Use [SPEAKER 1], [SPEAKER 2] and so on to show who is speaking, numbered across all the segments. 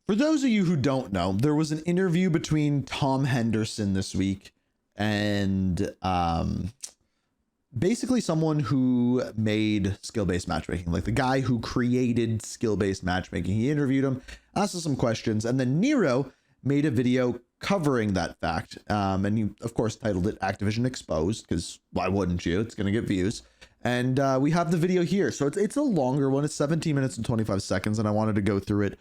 [SPEAKER 1] For those of you who don't know, there was an interview between Tom Henderson this week and basically someone who made skill-based matchmaking, like the guy who created skill-based matchmaking. He interviewed him, asked him some questions, and then Nero made a video covering that fact. And he, of course, titled it Activision Exposed, because why wouldn't you? It's going to get views. And we have the video here. So it's a longer one. It's 17 minutes and 25 seconds, and I wanted to go through it.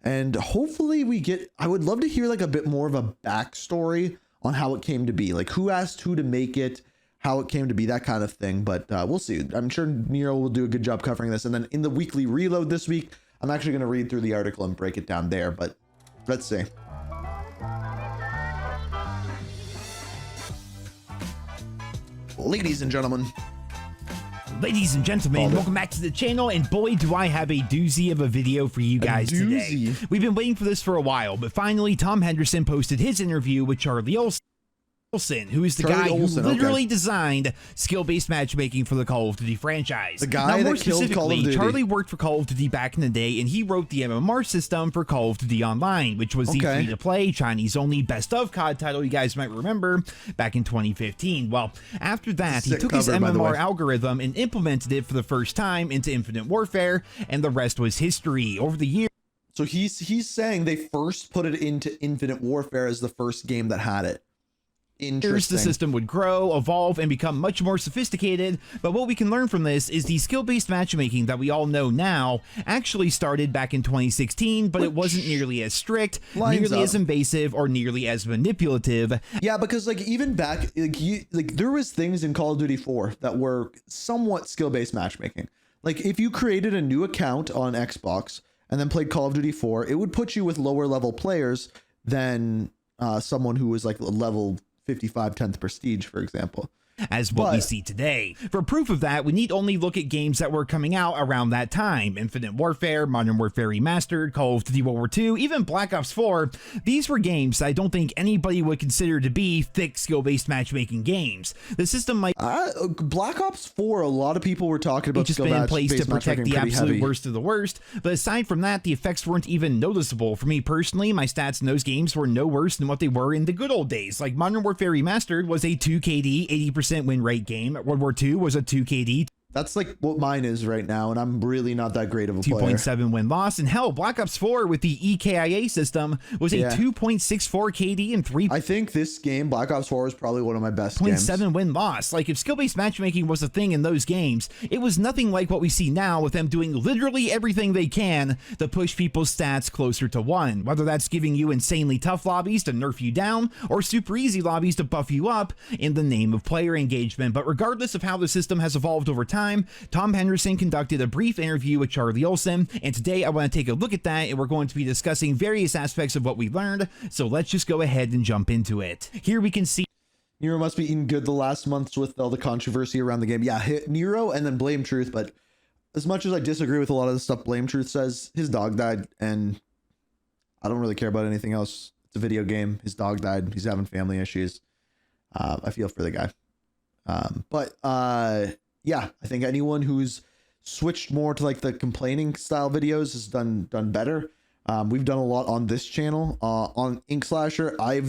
[SPEAKER 1] And hopefully we get, I would love to hear like a bit more of a backstory on how it came to be, like who asked who to make it, how it came to be, that kind of thing. But we'll see. I'm sure Nero will do a good job covering this. And then in the weekly reload this week, I'm actually going to read through the article and break it down there, but let's see. Ladies and gentlemen.
[SPEAKER 2] Ladies and gentlemen, welcome back to the channel, and boy do I have a doozy of a video for you guys today. We've been waiting for this for a while, but finally Tom Henderson posted his interview with Charlie Olson, who is the guy who literally designed skill-based matchmaking for the Call of Duty franchise.
[SPEAKER 1] The guy that killed Call of Duty.
[SPEAKER 2] Charlie worked for Call of Duty back in the day, and he wrote the MMR system for Call of Duty Online, which was the free-to-play, Chinese-only best-of COD title you guys might remember back in 2015. Well, after that, he took his MMR algorithm and implemented it for the first time into Infinite Warfare, and the rest was history. Over the years,
[SPEAKER 1] so he's saying they first put it into Infinite Warfare as the first game that had it.
[SPEAKER 2] The system would grow, evolve, and become much more sophisticated, but what we can learn from this is the skill-based matchmaking that we all know now actually started back in 2016, but it wasn't nearly as strict, nearly as invasive, or nearly as manipulative.
[SPEAKER 1] Yeah, because like even back, like there was things in Call of Duty 4 that were somewhat skill-based matchmaking. Like if you created a new account on Xbox and then played Call of Duty 4, it would put you with lower level players than someone who was like level 55 10th prestige, for example,
[SPEAKER 2] as what we see today. For proof of that, we need only look at games that were coming out around that time. Infinite Warfare, Modern Warfare Remastered, Call of Duty World War II, even Black Ops 4. These were games I don't think anybody would consider to be thick skill-based matchmaking games. The system might...
[SPEAKER 1] Black Ops 4, a lot of people were talking about
[SPEAKER 2] just been in place to protect the absolute worst of the worst, but aside from that, the effects weren't even noticeable. For me personally, my stats in those games were no worse than what they were in the good old days. Like Modern Warfare Remastered was a 2 KD, 80% win rate game. World War II was a 2 KD.
[SPEAKER 1] That's like what mine is right now, and I'm really not that great of a player.
[SPEAKER 2] 2.7 win loss, and hell, Black Ops 4 with the EKIA system was a 2.64 KD and 3.
[SPEAKER 1] I think this game, Black Ops 4, is probably one of my best games.
[SPEAKER 2] 0.7 win loss. Like if skill-based matchmaking was a thing in those games, it was nothing like what we see now with them doing literally everything they can to push people's stats closer to 1. Whether that's giving you insanely tough lobbies to nerf you down, or super easy lobbies to buff you up in the name of player engagement. But regardless of how the system has evolved over time, Tom Henderson conducted a brief interview with Charlie Olson, and today I want to take a look at that, and we're going to be discussing various aspects of what we learned, so let's just go ahead and jump into it. Here we can see
[SPEAKER 1] Nero must be eating good the last months with all the controversy around the game. Yeah, hit Nero and then Blame Truth, but as much as I disagree with a lot of the stuff Blame Truth says, his dog died, and I don't really care about anything else. It's a video game. His dog died. He's having family issues. I feel for the guy. Yeah, I think anyone who's switched more to like the complaining style videos has done better. We've done a lot on this channel. On Ink Slasher, I've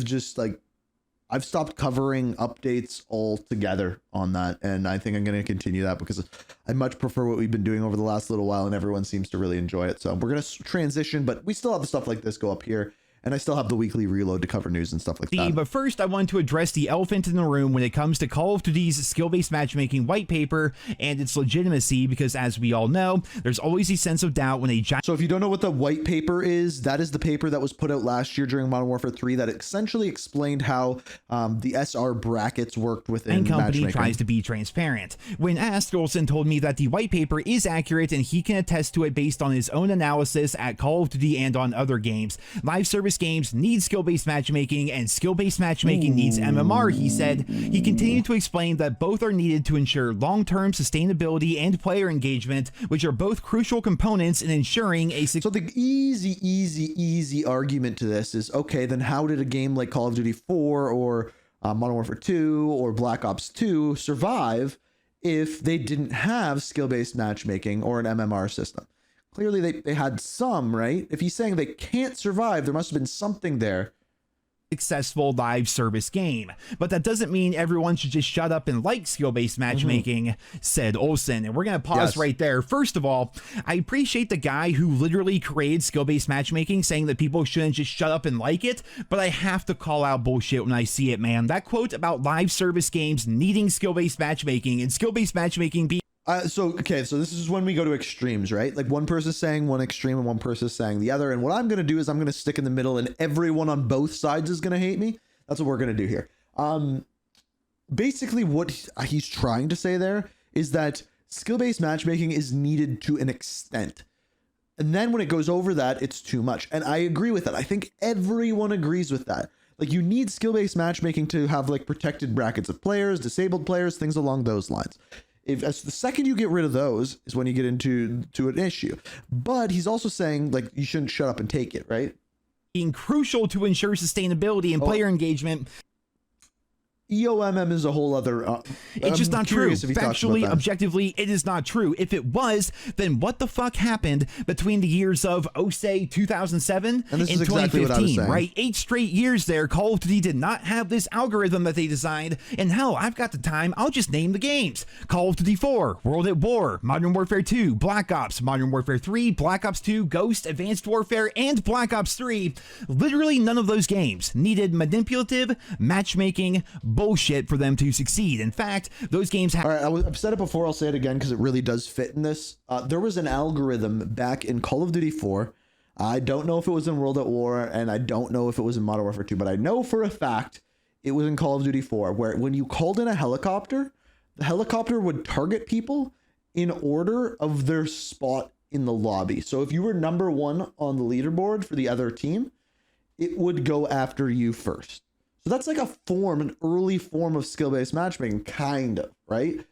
[SPEAKER 1] stopped covering updates altogether on that, and I think I'm going to continue that because I much prefer what we've been doing over the last little while, and everyone seems to really enjoy it. So we're going to transition, but we still have stuff like this go up here. And I still have the weekly reload to cover news and stuff like that.
[SPEAKER 2] But first, I want to address the elephant in the room when it comes to Call of Duty's skill-based matchmaking white paper and its legitimacy, because as we all know, there's always a sense of doubt when a giant...
[SPEAKER 1] So if you don't know what the white paper is, that is the paper that was put out last year during Modern Warfare 3 that essentially explained how the SR brackets worked within
[SPEAKER 2] company
[SPEAKER 1] matchmaking.
[SPEAKER 2] Tries to be transparent. When asked, Olson told me that the white paper is accurate and he can attest to it based on his own analysis at Call of Duty and on other games. Live service games need skill-based matchmaking, and skill-based matchmaking needs MMR, he said. He continued to explain that both are needed to ensure long-term sustainability and player engagement, which are both crucial components in ensuring a...
[SPEAKER 1] So the easy argument to this is, okay, then how did a game like Call of Duty 4 or Modern Warfare 2 or Black Ops 2 survive if they didn't have skill-based matchmaking or an MMR system? Clearly they had some, right? If he's saying they can't survive, there must have been something there.
[SPEAKER 2] Successful live service game, but that doesn't mean everyone should just shut up and like skill-based matchmaking, said Olsen. And we're going to pause right there. First of all, I appreciate the guy who literally created skill-based matchmaking saying that people shouldn't just shut up and like it, but I have to call out bullshit when I see it, man. That quote about live service games needing skill-based matchmaking and skill-based matchmaking being
[SPEAKER 1] So this is when we go to extremes, right? Like one person's saying one extreme and one person's saying the other. And what I'm going to do is I'm going to stick in the middle and everyone on both sides is going to hate me. That's what we're going to do here. Basically what he's trying to say there is that skill-based matchmaking is needed to an extent. And then when it goes over that, it's too much. And I agree with that. I think everyone agrees with that. Like you need skill-based matchmaking to have like protected brackets of players, disabled players, things along those lines. As the second you get rid of those is when you get into an issue. But he's also saying like you shouldn't shut up and take it, right?
[SPEAKER 2] being crucial to ensure sustainability and player engagement.
[SPEAKER 1] EOMM is a whole other...
[SPEAKER 2] it's just not true. Factually, objectively, it is not true. If it was, then what the fuck happened between the years of, say, 2007 and 2015, right? 8 straight years there, Call of Duty did not have this algorithm that they designed. And hell, I've got the time. I'll just name the games. Call of Duty 4, World at War, Modern Warfare 2, Black Ops, Modern Warfare 3, Black Ops 2, Ghost, Advanced Warfare, and Black Ops 3. Literally none of those games needed manipulative matchmaking bullshit for them to succeed. In fact, those games have...
[SPEAKER 1] All right, I've said it before, I'll say it again because it really does fit in this. There was an algorithm back in Call of Duty 4. I don't know if it was in World at War, and I don't know if it was in Modern Warfare 2, but I know for a fact it was in Call of Duty 4, where when you called in a helicopter, the helicopter would target people in order of their spot in the lobby. So if you were number 1 on the leaderboard for the other team, it would go after you first. So that's like an early form of skill-based matchmaking, kind of, right?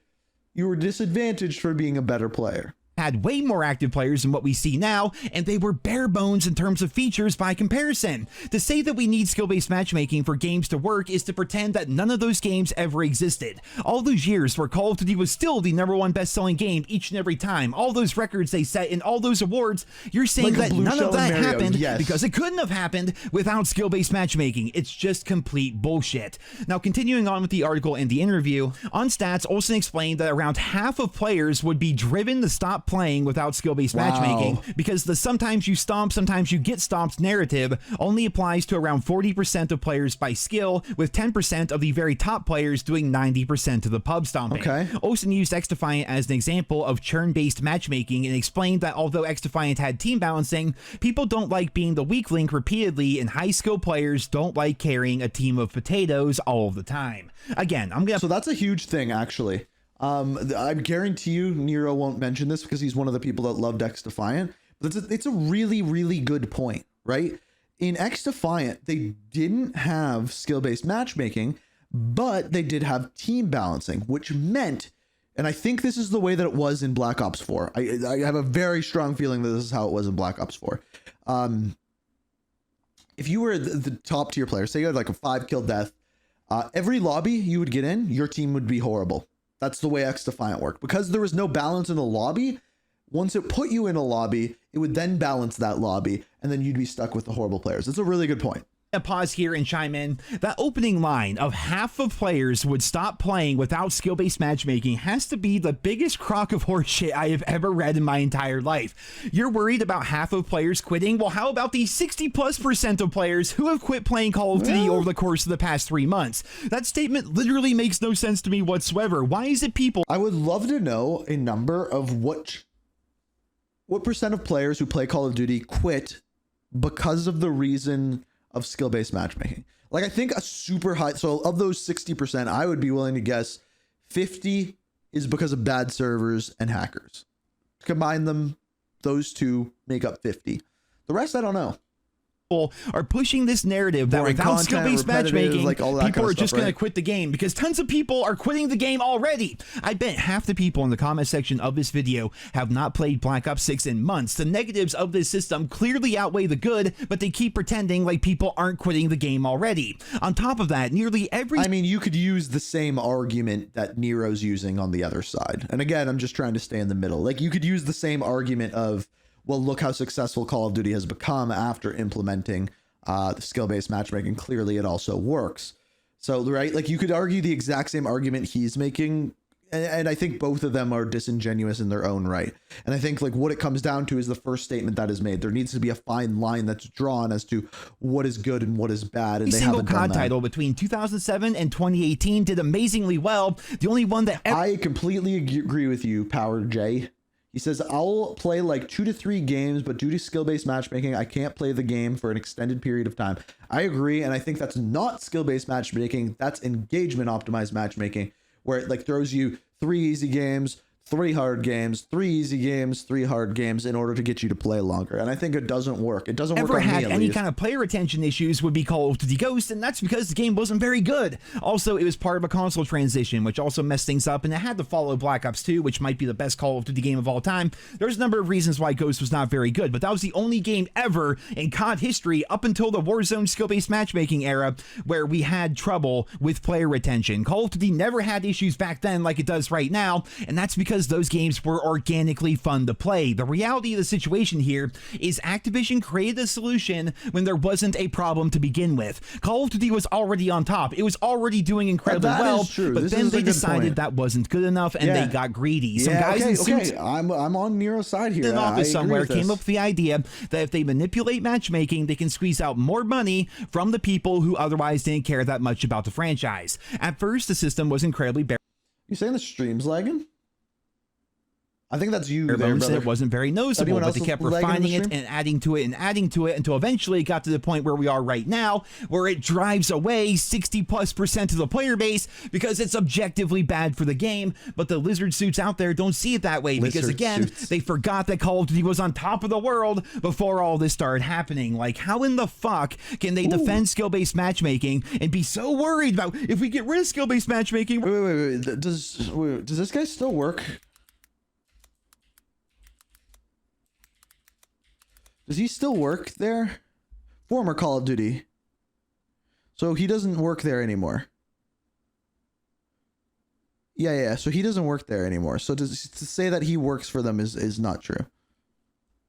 [SPEAKER 1] You were disadvantaged for being a better player.
[SPEAKER 2] Had way more active players than what we see now, and they were bare bones in terms of features by comparison. To say that we need skill-based matchmaking for games to work is to pretend that none of those games ever existed. All those years where Call of Duty was still the #1 best-selling game each and every time, all those records they set and all those awards, you're saying that none of that happened because it couldn't have happened without skill-based matchmaking. It's just complete bullshit. Now, continuing on with the article and the interview, on Stats, Olsen explained that around half of players would be driven to stop playing without skill-based matchmaking because the sometimes you stomp, sometimes you get stomped narrative only applies to around 40% of players by skill, with 10% of the very top players doing 90% of the pub stomping. Olsen used XDefiant as an example of churn-based matchmaking and explained that although XDefiant had team balancing, people don't like being the weak link repeatedly, and high-skill players don't like carrying a team of potatoes all of the time. Again, so
[SPEAKER 1] that's a huge thing, actually. I guarantee you Nero won't mention this because he's one of the people that loved XDefiant, but it's a really, really good point, right? In XDefiant, they didn't have skill-based matchmaking, but they did have team balancing, which meant, and I think this is the way that it was in Black Ops 4. I have a very strong feeling that this is how it was in Black Ops 4. If you were the top tier player, say you had like a 5-kill death, every lobby you would get in, your team would be horrible. That's the way XDefiant worked. Because there was no balance in the lobby, once it put you in a lobby, it would then balance that lobby, and then you'd be stuck with the horrible players. It's a really good point.
[SPEAKER 2] Pause here and chime in. That opening line of half of players would stop playing without skill-based matchmaking has to be the biggest crock of horseshit I have ever read in my entire life. You're worried about half of players quitting? Well, how about the 60+% of players who have quit playing Call of Duty over the course of the past 3 months? That statement literally makes no sense to me whatsoever. Why is it people...
[SPEAKER 1] I would love to know a number of what percent of players who play Call of Duty quit because of the reason of skill-based matchmaking. Like, I think a super high, so of those 60%, I would be willing to guess 50 is because of bad servers and hackers. Combine them, those two make up 50. The rest, I don't know.
[SPEAKER 2] Are pushing this narrative that without skill-based matchmaking, people are just going to quit the game because tons of people are quitting the game already. I bet half the people in the comment section of this video have not played Black Ops 6 in months. The negatives of this system clearly outweigh the good, but they keep pretending like people aren't quitting the game already. On top of that, nearly every...
[SPEAKER 1] I mean, you could use the same argument that Nero's using on the other side. And again, I'm just trying to stay in the middle. Like, you could use the same argument of, well, look how successful Call of Duty has become after implementing the skill-based matchmaking. Clearly, it also works. So, right, like you could argue the exact same argument he's making, and I think both of them are disingenuous in their own right. And I think like what it comes down to is the first statement that is made. There needs to be a fine line that's drawn as to what is good and what is bad. And they haven't done that.
[SPEAKER 2] Single COD title between 2007 and 2018 did amazingly well. The only one that
[SPEAKER 1] I completely agree with you, Power J. He says, I'll play like 2 to 3 games, but due to skill-based matchmaking, I can't play the game for an extended period of time. I agree, and I think that's not skill-based matchmaking. That's engagement-optimized matchmaking, where it like throws you 3 easy games, 3 hard games, 3 easy games, 3 hard games in order to get you to play longer. And I think it doesn't work. It doesn't work on me, at
[SPEAKER 2] had any
[SPEAKER 1] least.
[SPEAKER 2] kind of player retention issues would be Call of Duty Ghost, and that's because the game wasn't very good. Also, it was part of a console transition, which also messed things up, and it had to follow Black Ops 2, which might be the best Call of Duty game of all time. There's a number of reasons why Ghost was not very good, but that was the only game ever in COD history up until the Warzone skill-based matchmaking era where we had trouble with player retention. Call of Duty never had issues back then like it does right now, and that's because those games were organically fun to play. The reality of the situation here is Activision created a solution when there wasn't a problem to begin with. Call of Duty was already on top. It was already doing incredibly well, but then they decided that wasn't good enough and they got greedy. Some guys in suits
[SPEAKER 1] I'm on Nero's side here.
[SPEAKER 2] in an office somewhere came up with the idea that if they manipulate matchmaking, they can squeeze out more money from the people who otherwise didn't care that much about the franchise. At first, the system was incredibly bare.
[SPEAKER 1] You saying the stream's lagging? I think that's you there, brother.
[SPEAKER 2] It wasn't very noticeable, but they kept refining it and adding to it and adding to it until eventually it got to the point where we are right now, where it drives away 60+% of the player base because it's objectively bad for the game. But the lizard suits out there don't see it that way because, again, they forgot that Call of Duty was on top of the world before all this started happening. Like, how in the fuck can they defend skill-based matchmaking and be so worried about if we get rid of skill-based matchmaking?
[SPEAKER 1] Wait. Does this guy still work? Does he still work there? Former Call of Duty. So he doesn't work there anymore. Yeah. So he doesn't work there anymore. So to say that he works for them is not true.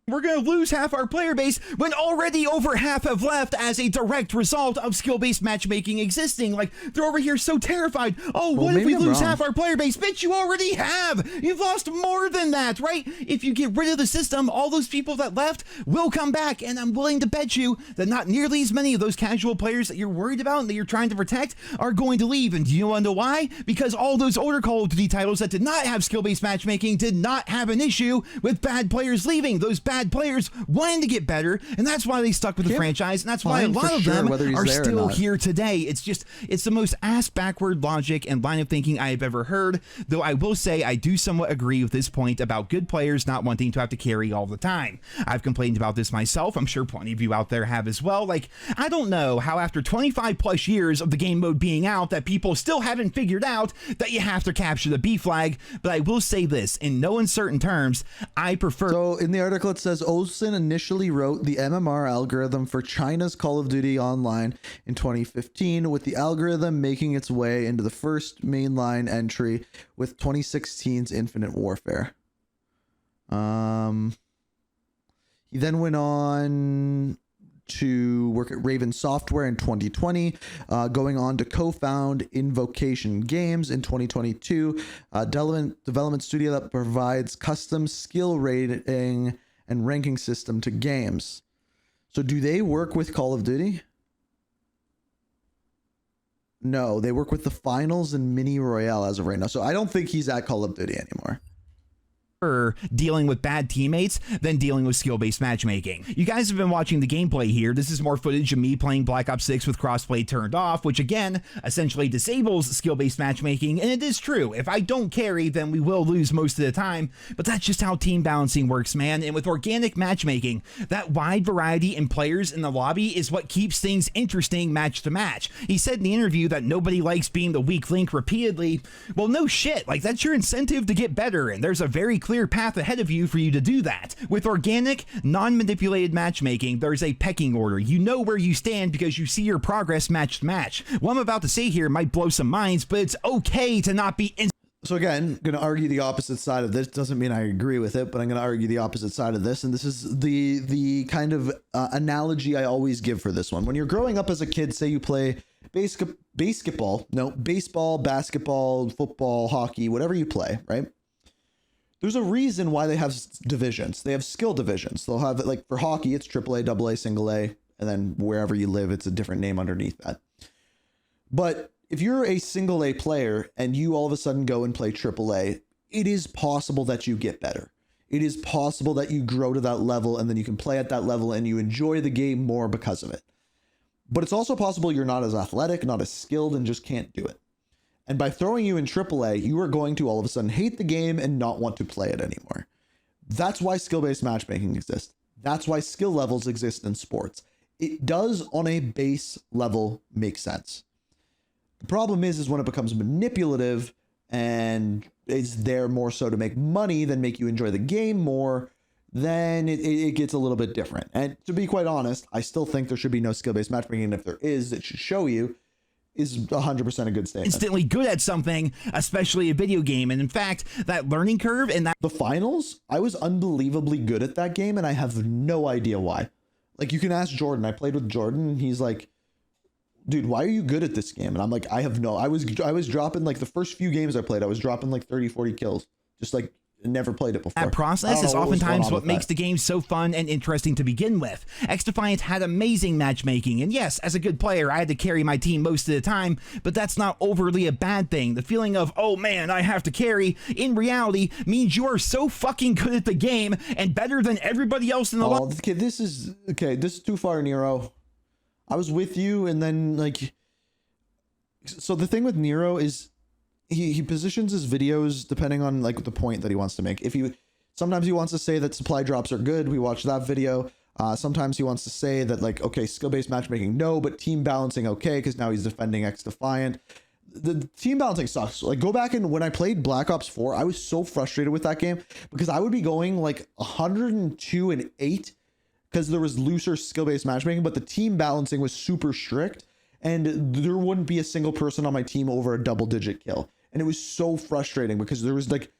[SPEAKER 2] We're going to lose half our player base when already over half have left as a direct result of skill-based matchmaking existing. Like, they're over here so terrified. Oh, well, what if we lose half our player base? Bitch, you already have. You've lost more than that, right? If you get rid of the system, all those people that left will come back. And I'm willing to bet you that not nearly as many of those casual players that you're worried about and that you're trying to protect are going to leave. And do you want to know why? Because all those older Call of Duty titles that did not have skill-based matchmaking did not have an issue with bad players leaving. Those bad players wanting to get better, and that's why they stuck with the franchise, and that's why a lot of them are still here today. It's the most ass-backward logic and line of thinking I have ever heard, though I will say I do somewhat agree with this point about good players not wanting to have to carry all the time. I've complained about this myself. I'm sure plenty of you out there have as well. Like, I don't know how after 25 plus years of the game mode being out that people still haven't figured out that you have to capture the B flag, but I will say this, in no uncertain terms, I prefer...
[SPEAKER 1] So in the article it says Olsen initially wrote the MMR algorithm for China's Call of Duty Online in 2015, with the algorithm making its way into the first mainline entry with 2016's Infinite Warfare. He then went on to work at Raven Software in 2020, going on to co-found Invocation Games in 2022, a development studio that provides custom skill rating and ranking system to games. So do they work with Call of Duty? No, they work with the finals and Mini Royale as of right now. So I don't think he's at Call of Duty anymore.
[SPEAKER 2] Dealing with bad teammates than dealing with skill-based matchmaking. You guys have been watching the gameplay here. This is more footage of me playing Black Ops 6 with crossplay turned off, which again essentially disables skill-based matchmaking. And it is true, if I don't carry, then we will lose most of the time, but that's just how team balancing works, man. And with organic matchmaking, that wide variety in players in the lobby is what keeps things interesting match to match. He said in the interview that nobody likes being the weak link repeatedly. Well, no shit, like that's your incentive to get better, and there's a very clear path ahead of you for you to do that. With organic, non-manipulated matchmaking, there's a pecking order. You know where you stand because you see your progress match to match. What I'm about to say here might blow some minds, but it's okay to not be
[SPEAKER 1] So again, going to argue the opposite side of this. Doesn't mean I agree with it, but I'm going to argue the opposite side of this. And this is the kind of analogy I always give for this one. When you're growing up as a kid, say you play baseball, basketball, football, hockey, whatever you play, right? There's a reason why they have divisions. They have skill divisions. They'll have it like for hockey, it's AAA, AA, single A, and then wherever you live, it's a different name underneath that. But if you're a single A player and you all of a sudden go and play AAA, it is possible that you get better. It is possible that you grow to that level and then you can play at that level and you enjoy the game more because of it. But it's also possible you're not as athletic, not as skilled, and just can't do it. And by throwing you in AAA, you are going to all of a sudden hate the game and not want to play it anymore. That's why skill-based matchmaking exists. That's why skill levels exist in sports. It does on a base level make sense. The problem is when it becomes manipulative and is there more so to make money than make you enjoy the game more, then it gets a little bit different. And to be quite honest, I still think there should be no skill-based matchmaking. And if there is, it should show you is 100% a good statement.
[SPEAKER 2] Instantly good at something, especially a video game. And in fact, that learning curve and that...
[SPEAKER 1] The finals, I was unbelievably good at that game and I have no idea why. Like you can ask Jordan. I played with Jordan and he's like, dude, why are you good at this game? And I'm like, I was dropping like the first few games I played, I was dropping like 30, 40 kills. Just like never played it before.
[SPEAKER 2] That process is oftentimes what makes the game so fun and interesting to begin with. XDefiant had amazing matchmaking, and yes, as a good player, I had to carry my team most of the time, but that's not overly a bad thing. The feeling of, oh man, I have to carry, in reality, means you are so fucking good at the game and better than everybody else in the
[SPEAKER 1] world. Okay, this is too far, Nero. I was with you, and then like, so the thing with Nero is he positions his videos depending on like the point that he wants to make. Sometimes he wants to say that supply drops are good. We watch that video. Sometimes he wants to say that like, okay, skill-based matchmaking, no, but team balancing, okay, because now he's defending XDefiant. The team balancing sucks. Like go back and when I played Black Ops 4, I was so frustrated with that game because I would be going like 102 and 8 because there was looser skill-based matchmaking, but the team balancing was super strict and there wouldn't be a single person on my team over a double-digit kill. And it was so frustrating because there was like,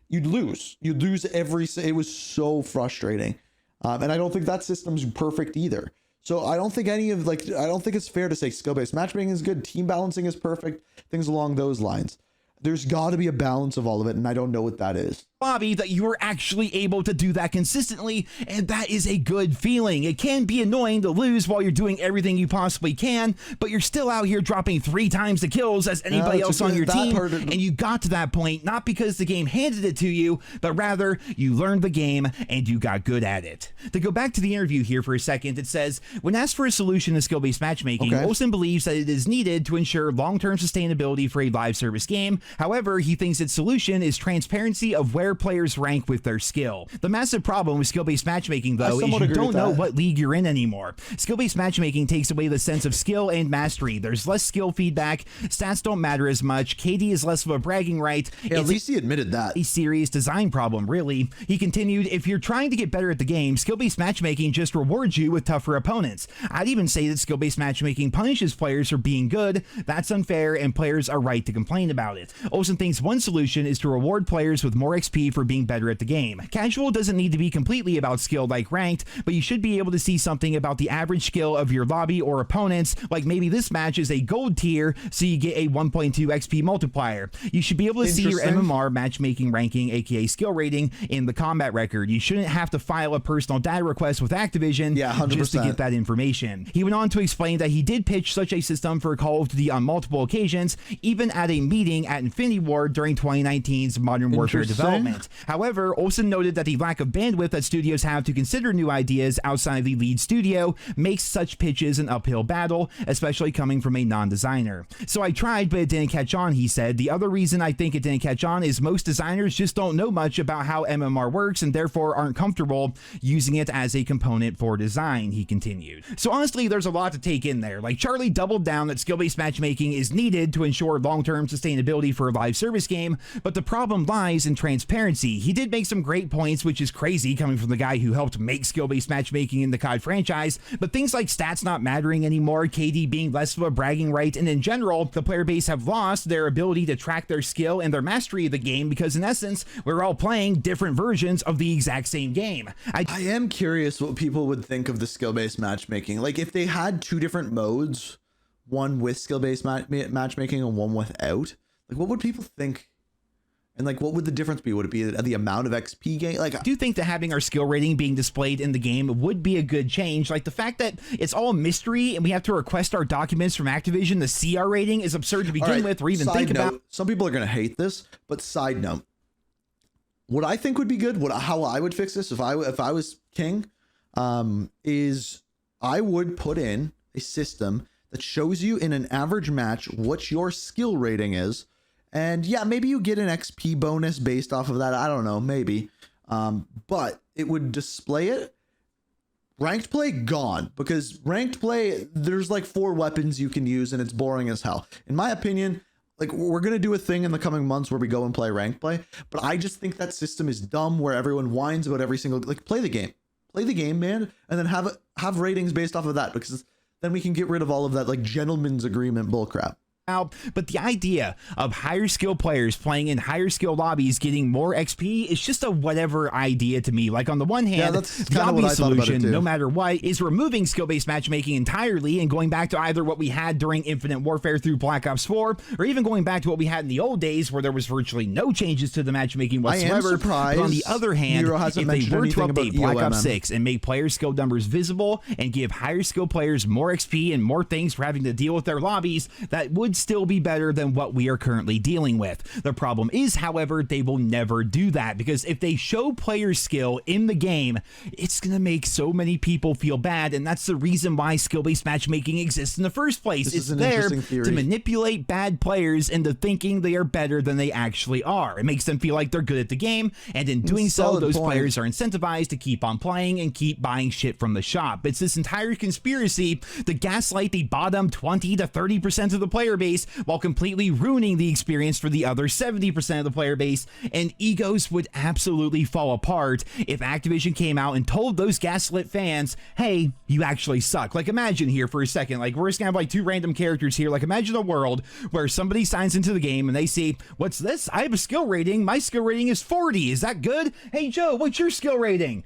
[SPEAKER 1] you'd lose it was so frustrating. And I don't think that system's perfect either. So I don't think I don't think it's fair to say skill-based matchmaking is good. Team balancing is perfect. Things along those lines. There's got to be a balance of all of it. And I don't know what that is.
[SPEAKER 2] Lobby that you are actually able to do that consistently, and that is a good feeling. It can be annoying to lose while you're doing everything you possibly can, but you're still out here dropping 3 times the kills as anybody else on your team, and you got to that point not because the game handed it to you, but rather you learned the game and you got good at it. To go back to the interview here for a second, it says, when asked for a solution to skill-based matchmaking, Olsen believes that it is needed to ensure long-term sustainability for a live service game. However, he thinks its solution is transparency of where players rank with their skill. The massive problem with skill-based matchmaking, though, is you don't know what league you're in anymore. Skill-based matchmaking takes away the sense of skill and mastery. There's less skill feedback, stats don't matter as much, KD is less of a bragging right.
[SPEAKER 1] Yeah, at least he admitted that.
[SPEAKER 2] A serious design problem, really. He continued, if you're trying to get better at the game, skill-based matchmaking just rewards you with tougher opponents. I'd even say that skill-based matchmaking punishes players for being good. That's unfair, and players are right to complain about it. Olsen thinks one solution is to reward players with more XP for being better at the game. Casual doesn't need to be completely about skill like ranked, but you should be able to see something about the average skill of your lobby or opponents, like maybe this match is a gold tier, so you get a 1.2 XP multiplier. You should be able to see your MMR matchmaking ranking, aka skill rating, in the combat record. You shouldn't have to file a personal data request with Activision just to get that information. He went on to explain that he did pitch such a system for Call of Duty on multiple occasions, even at a meeting at Infinity Ward during 2019's Modern Warfare development. However, Olsen noted that the lack of bandwidth that studios have to consider new ideas outside the lead studio makes such pitches an uphill battle, especially coming from a non-designer. So I tried, but it didn't catch on, he said. The other reason I think it didn't catch on is most designers just don't know much about how MMR works and therefore aren't comfortable using it as a component for design, he continued. So honestly, there's a lot to take in there. Like Charlie doubled down that skill-based matchmaking is needed to ensure long-term sustainability for a live service game, but the problem lies in transparency transparency. He did make some great points, which is crazy coming from the guy who helped make skill-based matchmaking in the COD franchise, but things like stats not mattering anymore, KD being less of a bragging right, and in general, the player base have lost their ability to track their skill and their mastery of the game because in essence, we're all playing different versions of the exact same game.
[SPEAKER 1] I am curious what people would think of the skill-based matchmaking. Like if they had two different modes, one with skill-based matchmaking and one without, like what would people think? And like, what would the difference be? Would it be the amount of XP gain? Like,
[SPEAKER 2] I do think that having our skill rating being displayed in the game would be a good change. Like the fact that it's all a mystery and we have to request our documents from Activision to see our rating is absurd to begin with, or even think about.
[SPEAKER 1] Some people are going to hate this, but side note, what I think would be good, how I would fix this if I was king, is I would put in a system that shows you in an average match what your skill rating is. And yeah, maybe you get an XP bonus based off of that. I don't know, maybe. But it would display it. Ranked play gone, because ranked play, there's like 4 weapons you can use and it's boring as hell. In my opinion, like we're going to do a thing in the coming months where we go and play ranked play. But I just think that system is dumb where everyone whines about every single, like play the game, man. And then have ratings based off of that, because then we can get rid of all of that like gentleman's agreement bullcrap.
[SPEAKER 2] But the idea of higher skill players playing in higher skill lobbies getting more XP is just a whatever idea to me. Like on the one hand, the obvious solution, no matter what, is removing skill-based matchmaking entirely and going back to either what we had during Infinite Warfare through Black Ops 4, or even going back to what we had in the old days where there was virtually no changes to the matchmaking whatsoever.
[SPEAKER 1] I am surprised.
[SPEAKER 2] But on the other hand, if they were to update Black Ops 6 and make player skill numbers visible and give higher skill players more XP and more things for having to deal with their lobbies, that would still be better than what we are currently dealing with. The problem is, however, they will never do that, because if they show player skill in the game, it's going to make so many people feel bad, and that's the reason why skill-based matchmaking exists in the first place. It's there to manipulate bad players into thinking they are better than they actually are. It makes them feel like they're good at the game, and in doing so, those players are incentivized to keep on playing and keep buying shit from the shop. It's this entire conspiracy to gaslight the bottom 20 to 30% of the player base while completely ruining the experience for the other 70% of the player base, and egos would absolutely fall apart if Activision came out and told those gaslit fans, hey, you actually suck. Like imagine here for a second, like we're just gonna have like 2 random characters here, like imagine a world where somebody signs into the game and they see, what's this? I have a skill rating, my skill rating is 40, is that good? Hey Joe, what's your skill rating?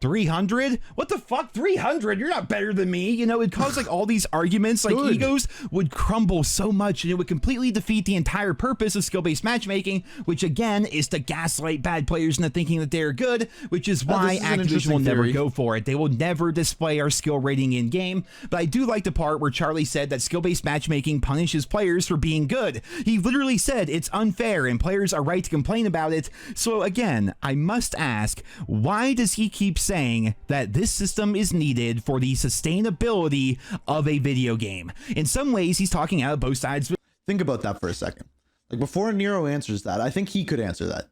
[SPEAKER 2] 300? What the fuck? 300? You're not better than me. You know, it caused like all these arguments, like egos would crumble so much and it would completely defeat the entire purpose of skill-based matchmaking, which again is to gaslight bad players into thinking that they're good, which is why Activision will never go for it. They will never display our skill rating in game. But I do like the part where Charlie said that skill-based matchmaking punishes players for being good. He literally said it's unfair and players are right to complain about it. So again, I must ask, why does he keep saying that this system is needed for the sustainability of a video game? In some ways, he's talking out of both sides.
[SPEAKER 1] Think about that for a second. Like before Nero answers that, I think he could answer that.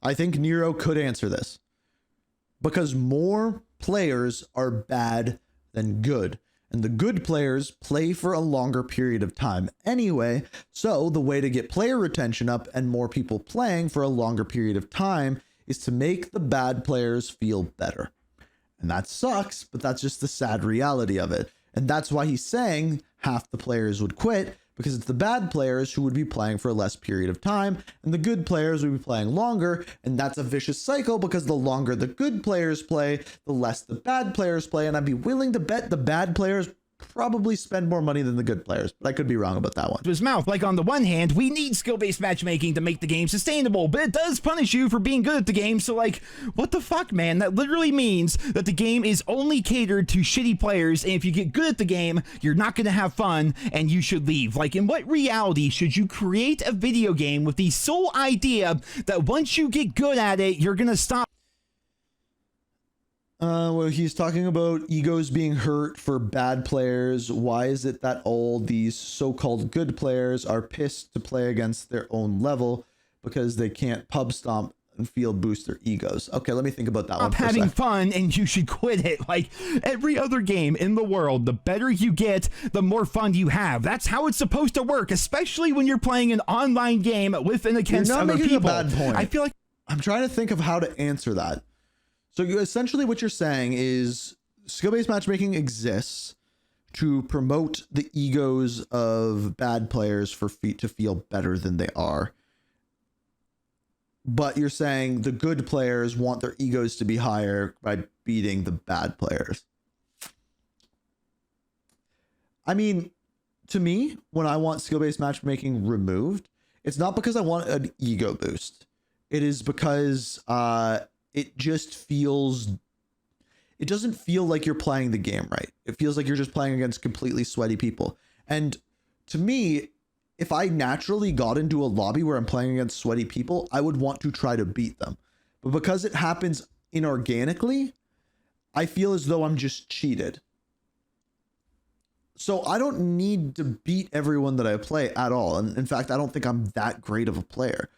[SPEAKER 1] I think Nero could answer this. Because more players are bad than good. And the good players play for a longer period of time anyway. So the way to get player retention up and more people playing for a longer period of time is to make the bad players feel better. And that sucks, but that's just the sad reality of it. And that's why he's saying half the players would quit, because it's the bad players who would be playing for a less period of time, and the good players would be playing longer. And that's a vicious cycle, because the longer the good players play, the less the bad players play. And I'd be willing to bet the bad players probably spend more money than the good players, but I could be wrong about that one.
[SPEAKER 2] His mouth, like on the one hand, we need skill-based matchmaking to make the game sustainable, but it does punish you for being good at the game. So like, what the fuck, man? That literally means that the game is only catered to shitty players, and if you get good at the game, you're not going to have fun and you should leave. Like, in what reality should you create a video game with the sole idea that once you get good at it, you're going to stop?
[SPEAKER 1] Well, he's talking about egos being hurt for bad players. Why is it that all these so-called good players are pissed to play against their own level because they can't pub stomp and field boost their egos? Okay, let me think about that one for a
[SPEAKER 2] having
[SPEAKER 1] sec.
[SPEAKER 2] fun and you should quit it. Like every other game in the world, the better you get, the more fun you have. That's how it's supposed to work, especially when you're playing an online game with and against other people.
[SPEAKER 1] A bad point.
[SPEAKER 2] I feel like
[SPEAKER 1] I'm trying to think of how to answer that. So essentially what you're saying is skill-based matchmaking exists to promote the egos of bad players to feel better than they are. But you're saying the good players want their egos to be higher by beating the bad players. I mean, to me, when I want skill-based matchmaking removed, it's not because I want an ego boost. It is because it doesn't feel like you're playing the game right. It feels like you're just playing against completely sweaty people. And to me, if I naturally got into a lobby where I'm playing against sweaty people, I would want to try to beat them. But because it happens inorganically, I feel as though I'm just cheated. So I don't need to beat everyone that I play at all. And in fact, I don't think I'm that great of a player.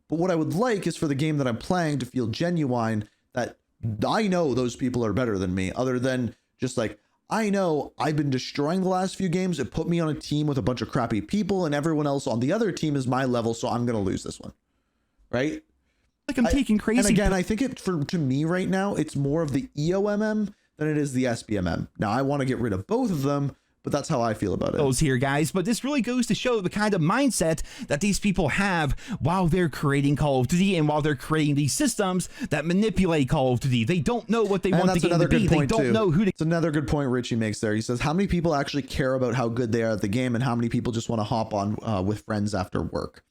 [SPEAKER 1] But what I would like is for the game that I'm playing to feel genuine, that I know those people are better than me, other than just like, I know I've been destroying the last few games. It put me on a team with a bunch of crappy people and everyone else on the other team is my level. So I'm going to lose this one. Right?
[SPEAKER 2] Like I'm taking crazy.
[SPEAKER 1] And again, I think to me right now, it's more of the EOMM than it is the SBMM. Now I want to get rid of both of them, but that's how I feel about it.
[SPEAKER 2] Here, guys, but this really goes to show the kind of mindset that these people have while they're creating Call of Duty and while they're creating these systems that manipulate Call of Duty. They don't know what they want the game to be. They don't know who to.
[SPEAKER 1] It's another good point Richie makes there. He says, how many people actually care about how good they are at the game and how many people just want to hop on with friends after work?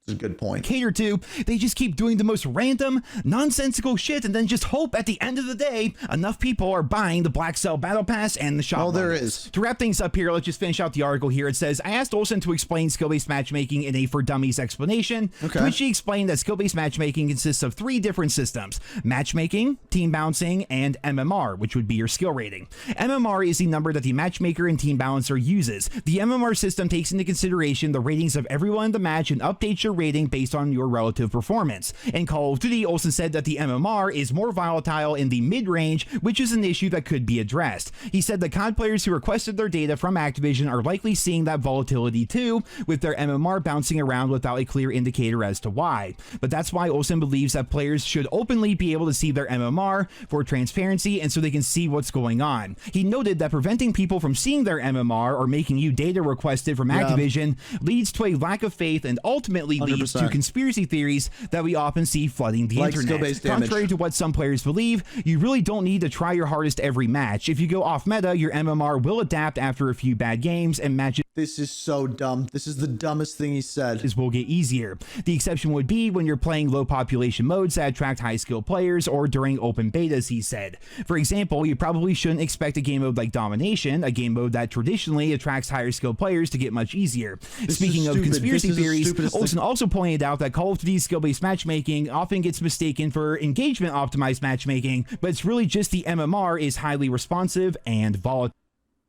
[SPEAKER 1] It's a good point.
[SPEAKER 2] Cater to. They just keep doing the most random, nonsensical shit and then just hope at the end of the day enough people are buying the Black Cell Battle Pass and the shop.
[SPEAKER 1] Oh, there is.
[SPEAKER 2] To wrap things up here, let's just finish out the article here. It says, I asked Olsen to explain skill-based matchmaking in a For Dummies explanation, to which she explained that skill-based matchmaking consists of 3 different systems: matchmaking, team balancing, and MMR, which would be your skill rating. MMR is the number that the matchmaker and team balancer uses. The MMR system takes into consideration the ratings of everyone in the match and updates your rating based on your relative performance. In Call of Duty, Olsen said that the MMR is more volatile in the mid-range, which is an issue that could be addressed. He said that COD players who requested their data from Activision are likely seeing that volatility too, with their MMR bouncing around without a clear indicator as to why. But that's why Olsen believes that players should openly be able to see their MMR for transparency and so they can see what's going on. He noted that preventing people from seeing their MMR or making you data requested from Activision leads to a lack of faith and ultimately
[SPEAKER 1] 100%.
[SPEAKER 2] leads to conspiracy theories that we often see flooding the internet. Contrary to what some players believe, you really don't need to try your hardest every match. If you go off meta, your MMR will adapt after a few bad games and matches.
[SPEAKER 1] This is so dumb. This is the dumbest thing he said.
[SPEAKER 2] Will get easier. The exception would be when you're playing low population modes that attract high skill players or during open betas, he said. For example, you probably shouldn't expect a game mode like Domination, a game mode that traditionally attracts higher skill players, to get much easier. Speaking of conspiracy theories, Olsen also pointed out that Call of Duty's skill-based matchmaking often gets mistaken for engagement optimized matchmaking, but it's really just the MMR is highly responsive and volatile.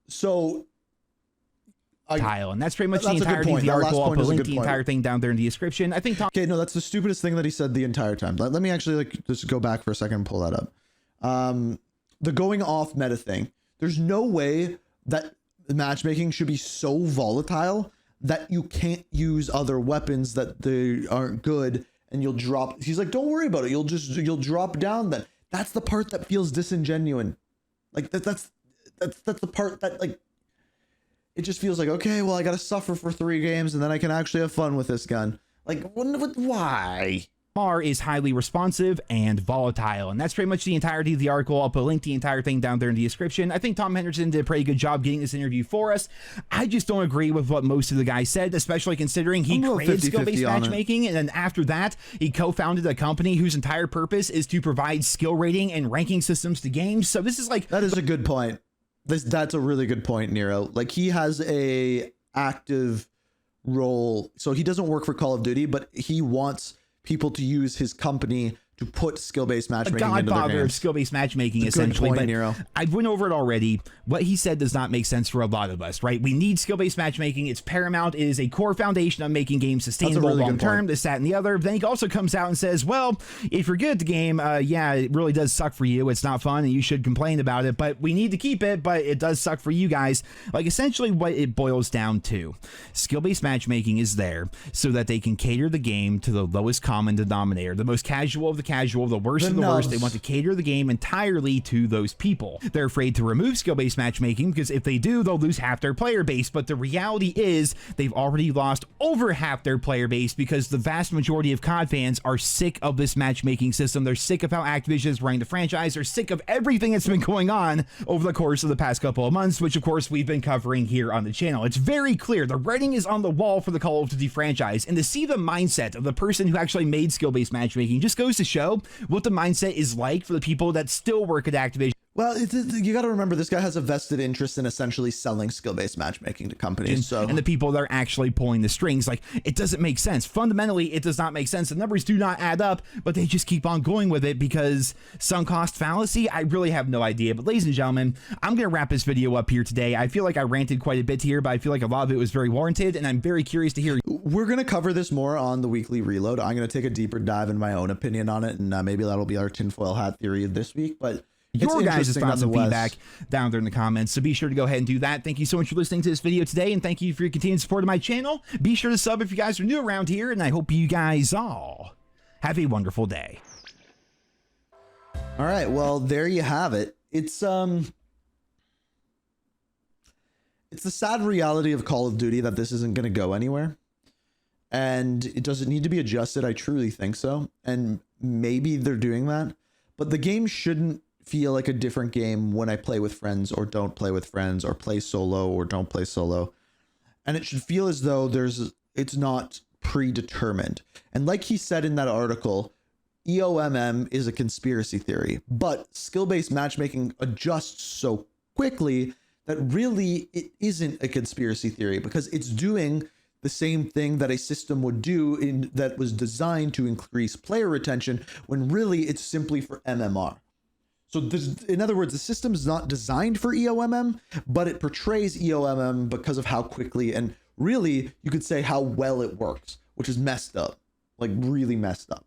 [SPEAKER 1] So
[SPEAKER 2] And that's pretty much the entirety of the article. I'll put a link to the entire thing down there in the description. I think
[SPEAKER 1] okay, no, that's the stupidest thing that he said the entire time. Let me actually just go back for a second and pull that up. The going off meta thing. There's no way that matchmaking should be so volatile that you can't use other weapons that they aren't good and you'll drop. He's like, don't worry about it. You'll drop down then. That's the part that feels disingenuine. Like that's the part that like, it just feels like, okay, well, I got to suffer for 3 games and then I can actually have fun with this gun. Like, why?
[SPEAKER 2] MMR is highly responsive and volatile. And that's pretty much the entirety of the article. I'll put a link to the entire thing down there in the description. I think Tom Henderson did a pretty good job getting this interview for us. I just don't agree with what most of the guys said, especially considering he created skill-based matchmaking. And then after that, he co-founded a company whose entire purpose is to provide skill rating and ranking systems to games. So this is like...
[SPEAKER 1] That is a good point. That's a really good point, Nero. Like, he has a active role. So he doesn't work for Call of Duty, but he wants people to use his company to put skill-based
[SPEAKER 2] a
[SPEAKER 1] matchmaking into their
[SPEAKER 2] godfather of
[SPEAKER 1] games.
[SPEAKER 2] skill-based matchmaking,
[SPEAKER 1] It's a good
[SPEAKER 2] essentially.
[SPEAKER 1] point,
[SPEAKER 2] But
[SPEAKER 1] Nero.
[SPEAKER 2] I went over it already. What he said does not make sense for a lot of us, right? We need skill-based matchmaking. It's paramount. It is a core foundation of making games sustainable
[SPEAKER 1] really good
[SPEAKER 2] long-term,
[SPEAKER 1] point.
[SPEAKER 2] this, that, and the other. Then he also comes out and says, well, if you're good at the game, yeah, it really does suck for you. It's not fun, and you should complain about it, but we need to keep it, but it does suck for you guys. Like, essentially what it boils down to, skill-based matchmaking is there so that they can cater the game to the lowest common denominator, the most casual of the casual, the worst of the worst. They want to cater the game entirely to those people. They're afraid to remove skill-based matchmaking because if they do, they'll lose half their player base. But the reality is they've already lost over half their player base because the vast majority of COD fans are sick of this matchmaking system. They're sick of how Activision is running the franchise. They're sick of everything that's been going on over the course of the past couple of months, which of course we've been covering here on the channel. It's very clear. The writing is on the wall for the Call of Duty franchise, and to see the mindset of the person who actually made skill-based matchmaking just goes to show what the mindset is like for the people that still work at Activision.
[SPEAKER 1] Well, you got to remember, this guy has a vested interest in essentially selling skill-based matchmaking to companies. So,
[SPEAKER 2] and the people that are actually pulling the strings, like, it doesn't make sense. Fundamentally, it does not make sense. The numbers do not add up, but they just keep on going with it because sunk cost fallacy. I really have no idea. But ladies and gentlemen, I'm going to wrap this video up here today. I feel like I ranted quite a bit here, but I feel like a lot of it was very warranted, and I'm very curious to hear.
[SPEAKER 1] We're going to cover this more on the weekly reload. I'm going to take a deeper dive in my own opinion on it, and maybe that'll be our tinfoil hat theory of this week. But
[SPEAKER 2] your guys' thoughts and
[SPEAKER 1] nonetheless.
[SPEAKER 2] feedback down there in the comments, so be sure to go ahead and do that. Thank you so much for listening to this video today, and thank you for your continued support of my channel. Be sure to sub if you guys are new around here, and I hope you guys all have a wonderful day.
[SPEAKER 1] All right, well, there you have it. It's the sad reality of Call of Duty that this isn't going to go anywhere, and it doesn't need to be adjusted. I truly think so, and maybe they're doing that, but the game shouldn't feel like a different game when I play with friends or don't play with friends, or play solo or don't play solo. And it should feel as though it's not predetermined. And like he said in that article, EOMM is a conspiracy theory, but skill-based matchmaking adjusts so quickly that really it isn't a conspiracy theory, because it's doing the same thing that a system would do that was designed to increase player retention, when really it's simply for MMR. So in other words, the system is not designed for EOMM, but it portrays EOMM because of how quickly, and really you could say how well it works, which is messed up, like really messed up.